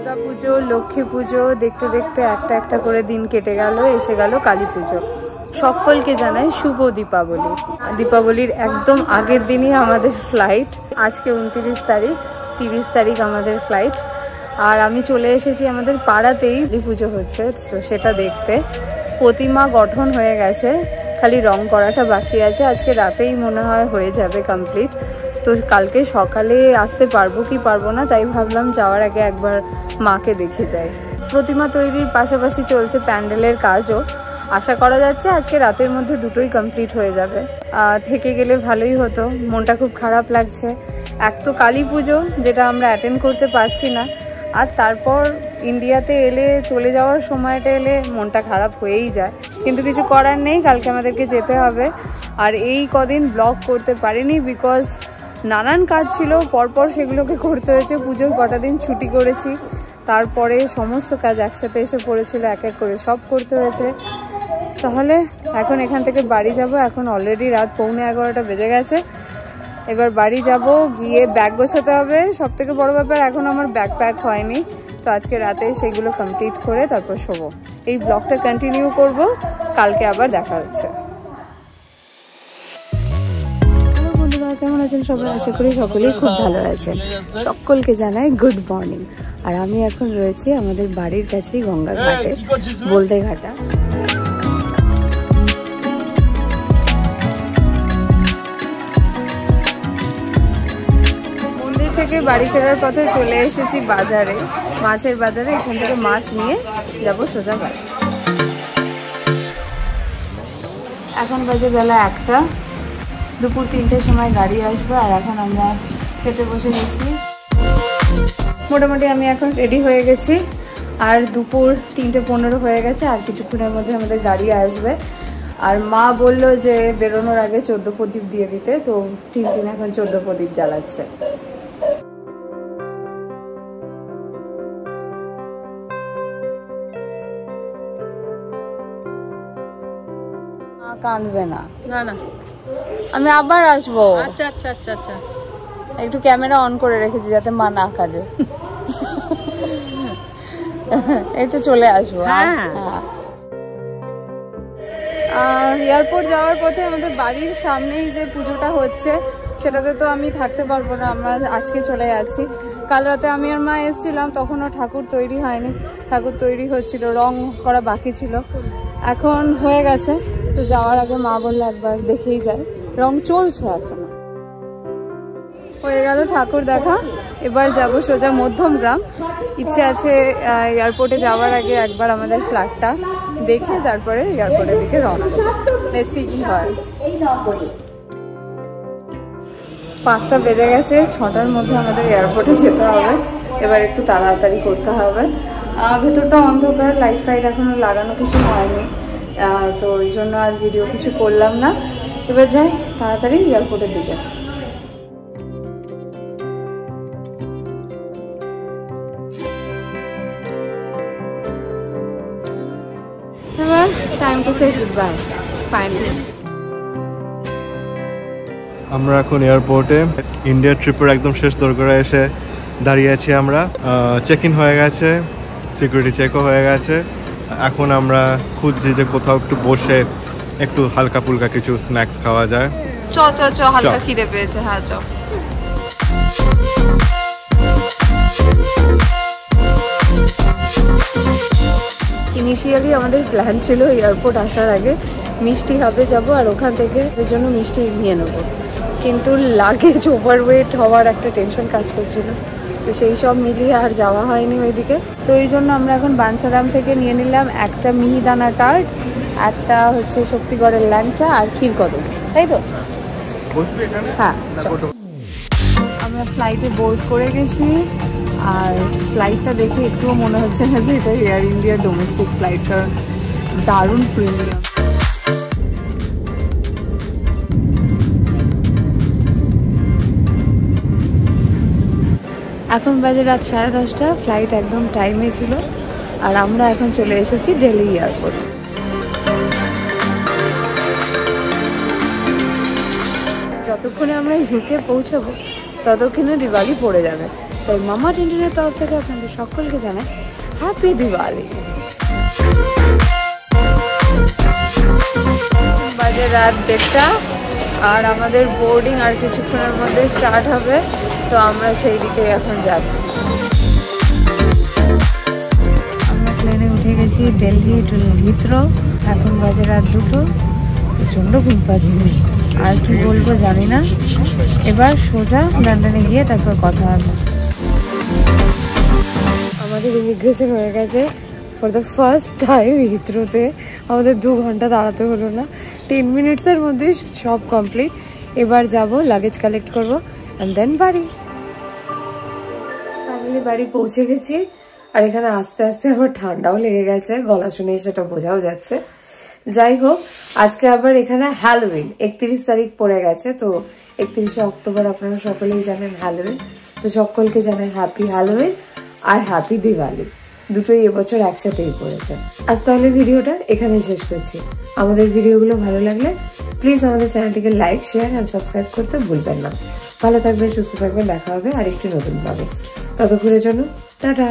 দুর্গা পুজো, লক্ষ্মী পুজো দেখতে দেখতে একটা একটা করে দিন কেটে গেল, এসে গেল কালী পুজো। সকলকে জানাই শুভ দীপাবলি। দীপাবলির একদম আগের দিনই আমাদের ফ্লাইট, আজকে 29 তারিখ, 30 তারিখ আমাদের ফ্লাইট। আর আমি চলে এসেছি আমাদের পাড়াতেই পুজো হচ্ছে, তো সেটা দেখতে। প্রতিমা গঠন হয়ে গেছে, খালি রং করাটা বাকি আছে। আজকে রাতেই মনে হয় হয়ে যাবে কমপ্লিট। তো কালকে সকালে আসতে পারবো কি পারবো না, তাই ভাবলাম যাওয়ার আগে একবার মাকে দেখে যাই। প্রতিমা তৈরির পাশাপাশি চলছে প্যান্ডেলের কাজও। আশা করা যাচ্ছে আজকে রাতের মধ্যে দুটোই কমপ্লিট হয়ে যাবে। থেকে গেলে ভালোই হতো, মনটা খুব খারাপ লাগছে। এক তো কালী পুজো, যেটা আমরা অ্যাটেন্ড করতে পারছি না, আর তারপর ইন্ডিয়াতে এলে, চলে যাওয়ার সময়টা এলে মনটা খারাপ হয়েই যায়। কিন্তু কিছু করার নেই, কালকে আমাদেরকে যেতে হবে। আর এই কদিন ব্লগ করতে পারিনি, বিকজ নানান কাজ ছিল পরপর, সেগুলোকে করতে হয়েছে। পুজোর কটা দিন ছুটি করেছি, তারপরে সমস্ত কাজ একসাথে এসে পড়েছিল, এক এক করে সব করতে হয়েছে। তাহলে এখন এখান থেকে বাড়ি যাব। এখন অলরেডি রাত 11:15 বেজে গেছে। এবার বাড়ি যাব, গিয়ে ব্যাগ গোছাতে হবে। সব থেকে বড় ব্যাপার, এখন আমার ব্যাগ প্যাক হয়নি, তো আজকে রাতে সেগুলো কমপ্লিট করে তারপর শোবো। এই ব্লগটা কন্টিনিউ করব, কালকে আবার দেখা হচ্ছে। বন্ধুরা কেমন আছেন সবাই? আশা করি সকলেই খুব ভালো আছেন। সকলকে জানাই গুড মর্নিং। আর আমি এখন রয়েছি আমাদের বাড়ির কাছেই গঙ্গা ঘাটে, বলদে ঘাটা। মন্দির থেকে বাড়ি ফেরার পথে চলে এসেছি বাজারে, মাছের বাজারে। এখান থেকে মাছ নিয়ে যাবো সোজা বাড়ি। এখন বাজে বেলা 1টা, দুপুর 3টের সময় গাড়ি আসবে। আর এখন আমরা খেতে বসে গেছি। মোটামুটি আমি এখন রেডি হয়ে গেছি, আর দুপুর 3:15 হয়ে গেছে। আর কিছুক্ষণের মধ্যে আমাদের গাড়ি আসবে। আর মা বলল যে বেরোনোর আগে 14 প্রদীপ দিয়ে দিতে, তো টিনটিন এখন 14 প্রদীপ জ্বালাচ্ছে। কাঁদবে না, না না, আমি আবার আসবো। আচ্ছা আচ্ছা আচ্ছা আচ্ছা, একটু ক্যামেরা অন করে রেখেছি যাতে মা না কাঁদে। এই তো চলে আসবো। এয়ারপোর্ট যাওয়ার পথে আমাদের বাড়ির সামনেই যে পুজোটা হচ্ছে, সেটাতে তো আমি থাকতে পারবো না, আমরা আজকে চলে যাচ্ছি। কাল রাতে আমি আর মা এসেছিলাম, তখনও ঠাকুর তৈরি হয়নি, ঠাকুর তৈরি হচ্ছিল, রং করা বাকি ছিল। এখন হয়ে গেছে, তো যাওয়ার আগে মা বললো একবার দেখেই যায়। রং চলছে এখনো। হয়ে গেল ঠাকুর দেখা। এবার যাব সোজা মধ্যমগ্রাম। ইচ্ছে আছে এয়ারপোর্টে যাওয়ার আগে একবার আমাদের ফ্ল্যাটটা দেখে তারপরে এয়ারপোর্টের দিকে রওনা দেবো। দেখি কি হয়। 5টা বেজে গেছে, 6টার মধ্যে আমাদের এয়ারপোর্টে যেতে হবে। এবার একটু তাড়াতাড়ি করতে হবে। ভেতরটা অন্ধকার, লাইট ফাইট এখনো লাগানো কিছু হয়নি, তো ওই জন্য আর ভিডিও কিছু করলাম না। এবার যাই তাড়াতাড়ি এয়ারপোর্টের দিকে। এবার time to say good bye finally. আমরা এখন এয়ারপোর্টে ইন্ডিয়া ট্রিপের একদম শেষ দরকারে এসে দাঁড়িয়ে আছি। আমরা চেক ইন হয়ে গেছে, সিকিউরিটি চেকও হয়ে গেছে। এখন আমরা খুঁজছি যে কোথাও একটু বসে একটু হালকা ফুলকা কিছু স্ন্যাক্স খাওয়া যায়। চ চ চ, হালকা খিদে পেয়েছে। হ্যাঁ চ। ইনিশিয়ালি আমাদের প্ল্যান ছিল এয়ারপোর্ট আসার আগে মিষ্টি হাবে যাব, আর ওখান থেকে এর জন্য মিষ্টি নিয়ে নেব। কিন্তু লাগেজ ওভারওয়েট হওয়ার একটা টেনশন কাজ করছিল, তো সেই সব মিলিয়ে আর যাওয়া হয়নি ওইদিকে। তো এই জন্য আমরা এখন বাঞ্ছারাম থেকে নিয়ে নিলাম একটা মিহিদানা টার্ট, একটা হচ্ছে শক্তিগড়ের ল্যাংচা, আর ক্ষীরকদম। তাই তো? হ্যাঁ। আমরা ফ্লাইটে বোর্ড করে গেছি, আর ফ্লাইটটা দেখে একটুও মনে হচ্ছে না যে এটা এয়ার ইন্ডিয়ার ডোমেস্টিক ফ্লাইট, কারণ দারুণ প্রিমিয়াম। এখন বাজে রাত 10:30, ফ্লাইট একদম টাইমে ছিল। আর আমরা এখন চলে এসেছি দিল্লি এয়ারপোর্ট। যতক্ষণে আমরা ইউকে পৌঁছাবো ততক্ষণে দিওয়ালি পড়ে যাবে। তাই মামা টিন্টিনের তরফ থেকে আপনাদের সকলকে জানাই হ্যাপি দিওয়ালি। বাজে রাত 1:30 আর আমাদের বোর্ডিং আর কিছুক্ষণের মধ্যে স্টার্ট হবে, তো আমরা সেই দিকে এখন যাচ্ছি। আমরা প্লেনে উঠে গেছি দিল্লি টু হিথ্রো। এখন বাজে রাত 2টো, প্রচণ্ড ঘুম পাচ্ছি, আর কি বলবো জানি না। এবার সোজা লন্ডনে গিয়ে তারপর কথা হবে। আমাদের ইমিগ্রেশন হয়ে গেছে ফর দ্য ফার্স্ট টাইম হিথ্রোতে। আমাদের 2 ঘন্টা দাঁড়াতে হলো না, 10 মিনিটসের মধ্যে সব কমপ্লিট। এবার যাব, লাগেজ কালেক্ট করবো অ্যান্ড দেন বাড়ি। ফাইনালি বাড়ি পৌঁছে গেছি, আর এখানে আস্তে আস্তে আবার ঠান্ডাও লেগে গেছে, গলা শুনে সেটা বোঝাও যাচ্ছে। যাই হোক, আজকে আবার এখানে হ্যালোউইন 31 তারিখ পড়ে গেছে, তো 31শে অক্টোবর আপনারা সকলেই জানেন হ্যালোউইন। তো সকলকে জানাই হ্যাপি হ্যালোউইন আর হ্যাপি দিওয়ালি, দুটোই এবছর একসাথেই পড়েছে। আজ তাহলে ভিডিওটা এখানেই শেষ করছি। আমাদের ভিডিওগুলো ভালো লাগলে প্লিজ আমাদের চ্যানেলটিকে লাইক, শেয়ার আর সাবস্ক্রাইব করতে ভুলবেন না। ভালো থাকবেন, সুস্থ থাকবেন, দেখা হবে আরেকটি নতুন ভাবে। ততক্ষণের জন্য টাটা।